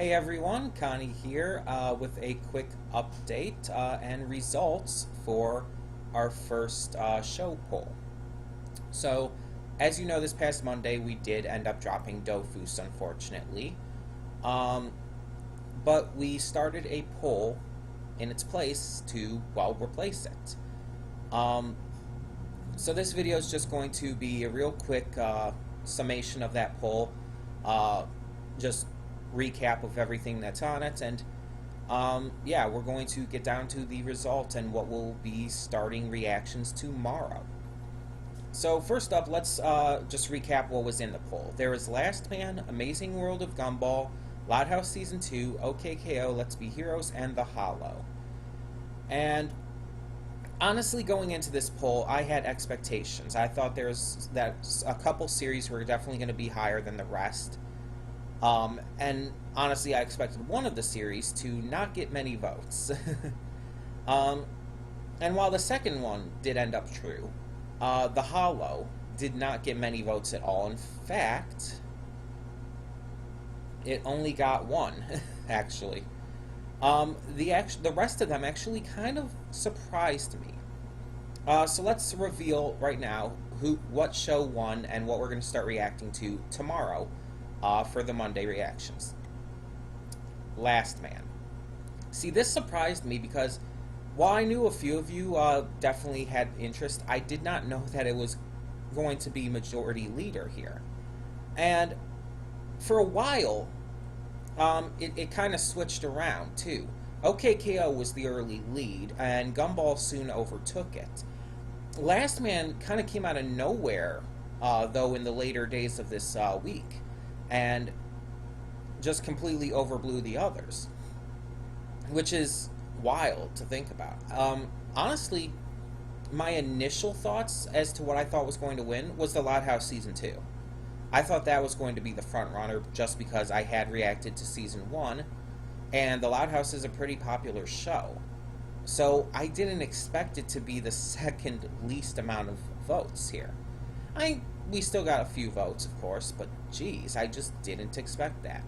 Hey everyone, Connie here with a quick update and results for our first show poll. So, as you know, this past Monday we did end up dropping Dofus, unfortunately. Um, but we started a poll in its place to, well, replace it. Um, so this video is just going to be a real quick summation of that poll. Uh, just recap of everything that's on it, and yeah, we're going to get down to the result and what will be starting reactions tomorrow. So first up, let's just recap what was in the poll. There was Last Man, Amazing World of Gumball, Loud House Season 2, OKKO, Let's Be Heroes, and The Hollow. And honestly, going into this poll, I had expectations. I thought that a couple series were definitely going to be higher than the rest. And honestly, I expected one of the series to not get many votes. um, and while the second one did end up true, The Hollow did not get many votes at all. In fact, it only got one, actually. The rest of them actually kind of surprised me. So let's reveal right now what show won and what we're going to start reacting to tomorrow for the Monday reactions. Last Man. See, this surprised me because while I knew a few of you definitely had interest, I did not know that it was going to be majority leader here. And for a while, it kind of switched around too. OKKO was the early lead, and Gumball soon overtook it. Last Man kind of came out of nowhere, though, in the later days of this week, and just completely overblew the others, which is wild to think about. Honestly, my initial thoughts as to what I thought was going to win was the Loud House Season 2. I thought that was going to be the front runner just because I had reacted to Season 1, and the Loud House is a pretty popular show. So I didn't expect it to be the second least amount of votes here. We still got a few votes, of course, but geez, I just didn't expect that.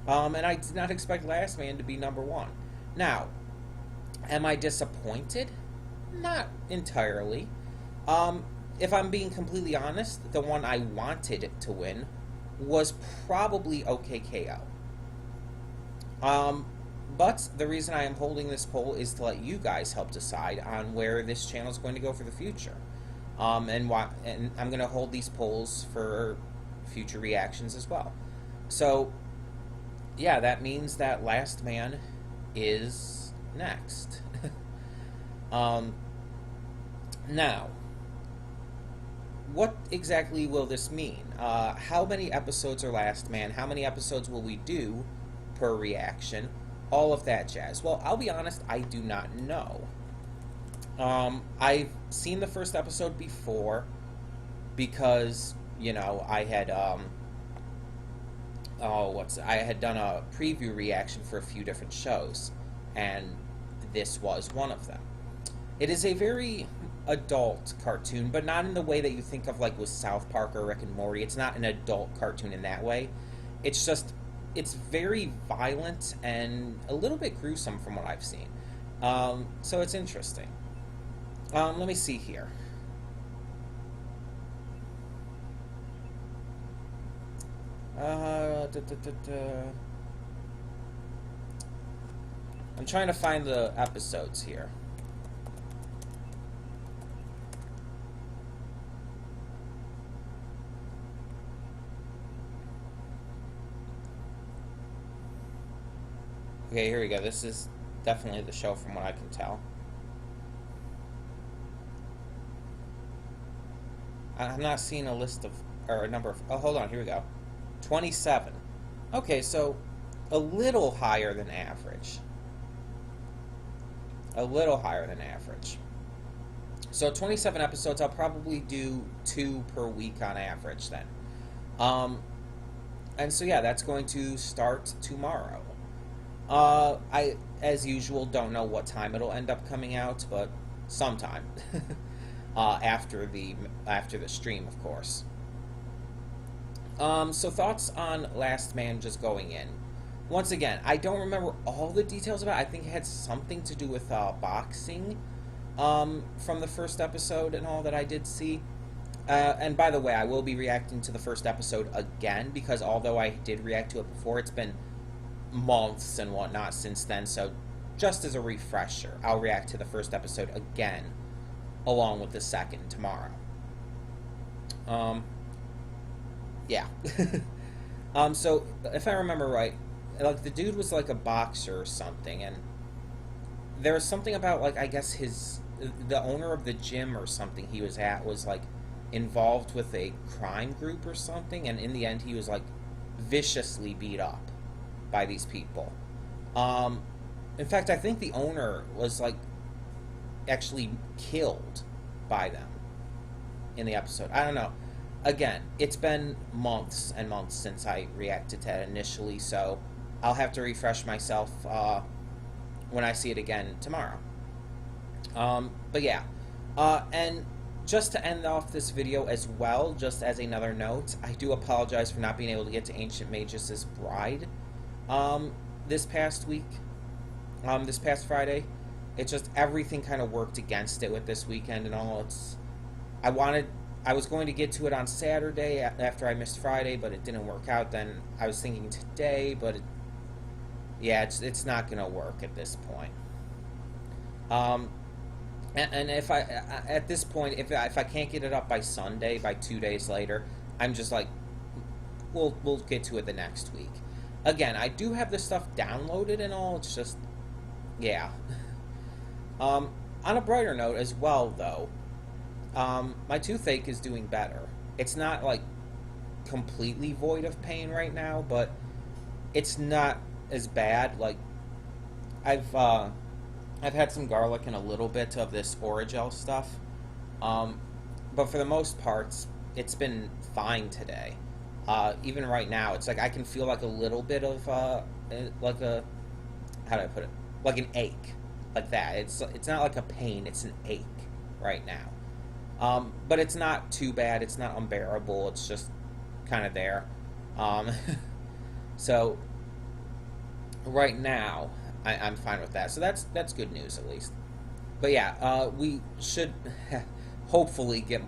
And I did not expect Last Man to be number one. Now, am I disappointed? Not entirely. If I'm being completely honest, the one I wanted to win was probably OKKO. But the reason I am holding this poll is to let you guys help decide on where this channel is going to go for the future. And I'm going to hold these polls for future reactions as well. So, yeah, that means that Last Man is next. Now, what exactly will this mean? How many episodes are Last Man? How many episodes will we do per reaction? All of that jazz. Well, I'll be honest, I do not know. I've seen the first episode before because, you know, I had I had done a preview reaction for a few different shows, and this was one of them. It is a very adult cartoon, but not in the way that you think of like with South Park or Rick and Morty. It's not an adult cartoon in that way. It's just, it's very violent and a little bit gruesome from what I've seen. So it's interesting. Let me see here. I'm trying to find the episodes here. Okay, here we go. This is definitely the show from what I can tell. I'm not seeing a list of, or a number of, oh, hold on, here we go. 27. Okay, so a little higher than average. A little higher than average. So 27 episodes, I'll probably do 2 per week on average then. And so yeah, that's going to start tomorrow. I, as usual, don't know what time it'll end up coming out, but sometime. After the stream, of course. So thoughts on Last Man just going in. once again, I don't remember all the details about it. I think it had something to do with boxing from the first episode and all that I did see. And by the way, I will be reacting to the first episode again because although I did react to it before, it's been months and whatnot since then. So just as a refresher, I'll react to the first episode again along with the second tomorrow. Yeah. So if I remember right, like the dude was like a boxer or something, and there was something about like I guess the owner of the gym or something he was at was like involved with a crime group or something, and in the end he was like viciously beat up by these people. In fact, I think the owner was like actually killed by them in the episode. I don't know. Again, it's been months and months since I reacted to it initially, so I'll have to refresh myself when I see it again tomorrow. But yeah, and just to end off this video as well, just as another note, I do apologize for not being able to get to Ancient Magus' Bride this past week, this past Friday. It's just everything kind of worked against it with this weekend and all. I was going to get to it on Saturday after I missed Friday, but it didn't work out. Then I was thinking today, but it's not going to work at this point. And if at this point, if I can't get it up by Sunday, by 2 days later, I'm just like, we'll get to it the next week. Again, I do have this stuff downloaded and all. It's just, yeah. On a brighter note as well, though, my toothache is doing better. It's not like completely void of pain right now, but it's not as bad. Like I've had some garlic and a little bit of this Oragel stuff, but for the most part, it's been fine today. Even right now, it's like I can feel like a little bit of like a, how do I put it? Like an ache, like that. It's not like a pain. It's an ache right now. But it's not too bad. It's not unbearable. It's just kind of there. So right now, I'm fine with that. So that's good news at least. But yeah, we should hopefully get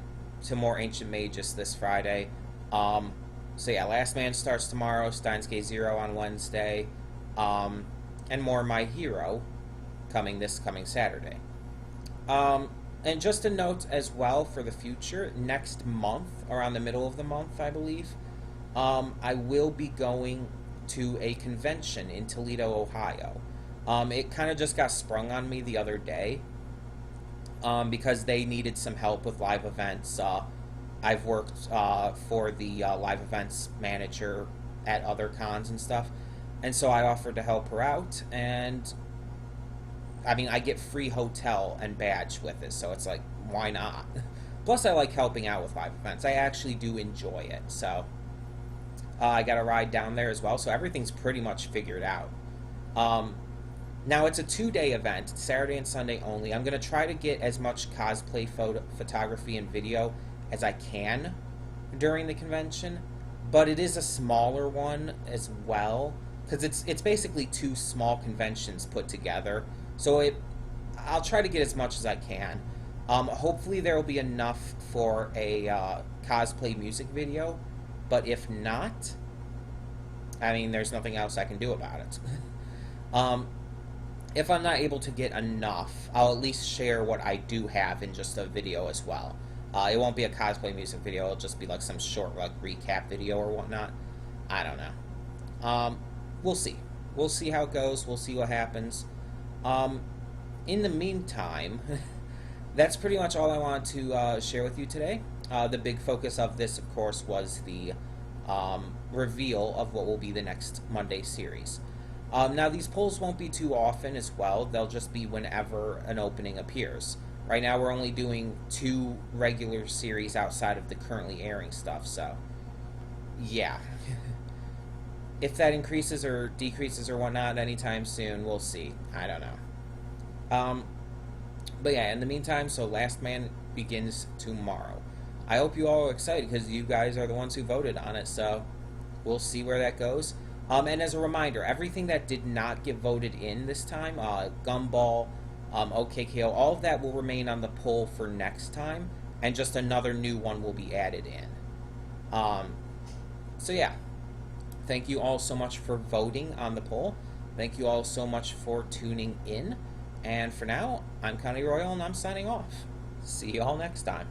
to more Ancient Magus this Friday. So yeah, Last Man starts tomorrow. Steins Gate Zero on Wednesday, and more My Hero coming Saturday. And just a note as well for the future, next month, around the middle of the month, I believe, I will be going to a convention in Toledo, Ohio. It kind of just got sprung on me the other day because they needed some help with live events. I've worked for the live events manager at other cons and stuff, and so I offered to help her out, and I mean, I get free hotel and badge with it, so it's like, why not? Plus, I like helping out with live events. I actually do enjoy it, so I got a ride down there as well, so everything's pretty much figured out. Now, it's a 2-day event, Saturday and Sunday only. I'm going to try to get as much cosplay photography and video as I can during the convention, but it is a smaller one as well, because it's basically 2 small conventions put together. So I'll try to get as much as I can. Hopefully there will be enough for a cosplay music video, but if not, I mean, there's nothing else I can do about it. If I'm not able to get enough, I'll at least share what I do have in just a video as well. It won't be a cosplay music video, it'll just be like some short like recap video or whatnot. I don't know. We'll see. We'll see how it goes, we'll see what happens. In the meantime, that's pretty much all I wanted to share with you today. The big focus of this, of course, was the reveal of what will be the next Monday series. Now, these polls won't be too often as well. They'll just be whenever an opening appears. Right now, we're only doing 2 regular series outside of the currently airing stuff, so yeah. If that increases or decreases or whatnot anytime soon, we'll see. I don't know. But yeah, in the meantime, so Last Man begins tomorrow. I hope you all are excited because you guys are the ones who voted on it, so we'll see where that goes. And as a reminder, everything that did not get voted in this time, Gumball, OKKO, all of that will remain on the poll for next time, and just another new one will be added in. Um, so yeah, thank you all so much for voting on the poll. Thank you all so much for tuning in. And for now, I'm Connie Royal, and I'm signing off. See you all next time.